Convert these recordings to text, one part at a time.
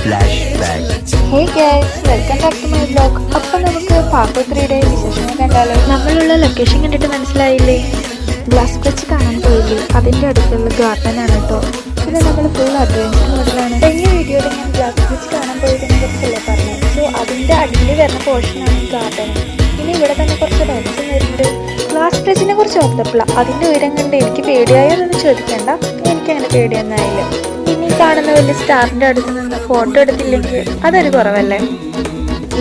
Hey guys, welcome back to my vlog. അപ്പോൾ നമുക്ക് part 3യുടെ വിശേഷങ്ങൾ കണ്ടാലോ. നമ്മളുള്ള ലൊക്കേഷൻ കണ്ടിട്ട് മനസ്സിലായില്ലേ? ഗ്ലാസ് ബ്രിഡ്ജ് കാണാൻ പോയില്ലേ? അതിൻ്റെ അടുത്തുള്ള ഗാർഡൻ ആണ് കേട്ടോ. പിന്നെ നമ്മൾ ഫുൾ അഡ്വഞ്ചർ മോഡിലാണ്. കഴിഞ്ഞ വീഡിയോയിൽ ഞാൻ ഗ്ലാസ് ബ്രിഡ്ജ് കാണാൻ പോയതിനെ കുറിച്ചല്ലേ പറഞ്ഞത്. സോ അതിൻ്റെ അടിയിൽ വരുന്ന പോർഷനാണ് ഗാർഡൻ. പിന്നെ ഇവിടെ തന്നെ കുറച്ച് റൈഡ്സും വരുന്നുണ്ട്. ഗ്ലാസ് ബ്രിഡ്ജിനെ കുറിച്ച് ഓർത്തപ്പോൾ അതിൻ്റെ ഉയരം കണ്ട് എനിക്ക് പേടിയായോന്നൊന്നും ചോദിക്കേണ്ട. എനിക്കങ്ങനെ പേടിയൊന്നായില്ല. ഇനി കാണുന്ന വലിയ സ്റ്റാറിന്റെ അടുത്ത് നിന്ന് ഫോട്ടോ എടുത്തില്ലെങ്കിൽ അതൊരു കുറവല്ലേ.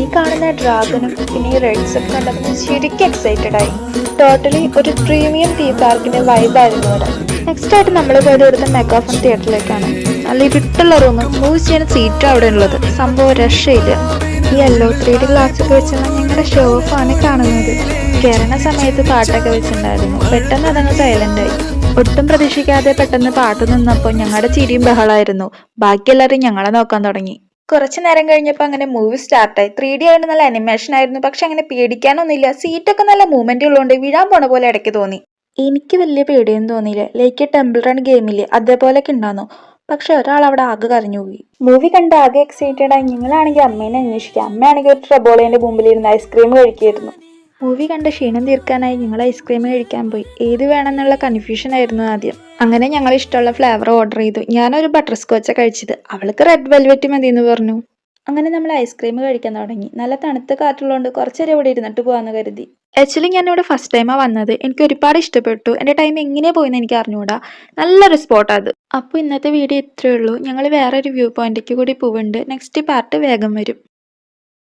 ഈ കാണുന്ന ഡ്രാഗനും പിന്നെ ഈ റൈഡ്സ് ഒക്കെ കണ്ടപ്പോൾ ശരിക്കും എക്സൈറ്റഡ് ആയി. ടോട്ടലി ഒരു പ്രീമിയം തീം പാർക്കിന്റെ വൈബായിരുന്നു ഇവിടെ. നെക്സ്റ്റ് ആയിട്ട് നമ്മൾ പോയത് ഇവിടുത്തെ മെഗാഫോൺ തിയേറ്ററിലേക്കാണ്. നല്ല ഇരുട്ടുള്ള റൂം, മൂവ് ചെയ്യുന്ന സീറ്റും അവിടെ ഉള്ളത്. സംഭവം രക്ഷയില്ല. ഈ യെല്ലോ 3D ഗ്ലാസ് ഒക്കെ വെച്ചുള്ള ഞങ്ങളുടെ ഷോ ഓഫ് ആണ് കാണുന്നത്. കയറുന്ന സമയത്ത് പാട്ടൊക്കെ വെച്ചിട്ടുണ്ടായിരുന്നു. പെട്ടെന്ന് അതങ്ങ് സൈലന്റ് ആയി. ഒട്ടും പ്രതീക്ഷിക്കാതെ പെട്ടെന്ന് പാട്ട് നിന്നപ്പോൾ ഞങ്ങളുടെ ചിരിയും ബഹളായിരുന്നു. ബാക്കി എല്ലാവരും ഞങ്ങളെ നോക്കാൻ തുടങ്ങി. കുറച്ചു നേരം കഴിഞ്ഞപ്പോൾ അങ്ങനെ മൂവി സ്റ്റാർട്ടായി. 3D ആയിട്ട് നല്ല അനിമേഷൻ ആയിരുന്നു. പക്ഷെ അങ്ങനെ പേടിക്കാനൊന്നുമില്ല. സീറ്റൊക്കെ നല്ല മൂവ്മെന്റ് ഉള്ളതുകൊണ്ട് വീഴാൻ പോണ പോലെ ഇടയ്ക്ക് തോന്നി. എനിക്ക് വലിയ പേടിയൊന്നും തോന്നിയില്ല. ലൈക്ക് ടെമ്പിൾ റൺ ഗെയിമില്ലേ അതേപോലെയൊക്കെ ഉണ്ടായിരുന്നു. പക്ഷെ ഒരാൾ അവിടെ ആകെ കരഞ്ഞുപോയി. മൂവി കണ്ട് ആകെ എക്സൈറ്റഡ് ആയി. ഞങ്ങളാണെങ്കിൽ അമ്മേനെ അന്വേഷിക്കുക. അമ്മയാണെങ്കിൽ ഒരു ട്രബോളേന്റെ മുമ്പിലിരുന്ന് ഐസ്ക്രീം കഴിക്കുകയായിരുന്നു. മൂവി കണ്ട് ക്ഷീണം തീർക്കാനായി ഞങ്ങൾ ഐസ്ക്രീം കഴിക്കാൻ പോയി. ഏത് വേണമെന്നുള്ള കൺഫ്യൂഷൻ ആയിരുന്നു ആദ്യം. അങ്ങനെ ഞങ്ങൾ ഇഷ്ടമുള്ള ഫ്ലേവർ ഓർഡർ ചെയ്തു. ഞാനൊരു ബട്ടർ സ്കോച്ചാണ് കഴിച്ചത്. അവൾക്ക് റെഡ് വെൽവെറ്റ് മതി എന്ന് പറഞ്ഞു. അങ്ങനെ നമ്മൾ ഐസ്ക്രീം കഴിക്കാൻ തുടങ്ങി. നല്ല തണുത്ത കാറ്റുള്ളതുകൊണ്ട് കുറച്ചേരം ഇവിടെ ഇരുന്നിട്ട് പോകാമെന്ന് കരുതി. ആക്ച്വലി ഞാനിവിടെ ഫസ്റ്റ് ടൈമാണ് വന്നത്. എനിക്ക് ഒരുപാട് ഇഷ്ടപ്പെട്ടു. എൻ്റെ ടൈം എങ്ങനെ പോയെന്ന് എനിക്ക് അറിഞ്ഞുകൂടാ. നല്ലൊരു സ്പോട്ടാണ് അത്. അപ്പോൾ ഇന്നത്തെ വീഡിയോ ഇത്രയേ ഉള്ളൂ. ഞങ്ങൾ വേറൊരു വ്യൂ പോയിന്റിലേക്ക് കൂടി പോവുന്നുണ്ട്. നെക്സ്റ്റ് പാർട്ട് വേഗം വരും.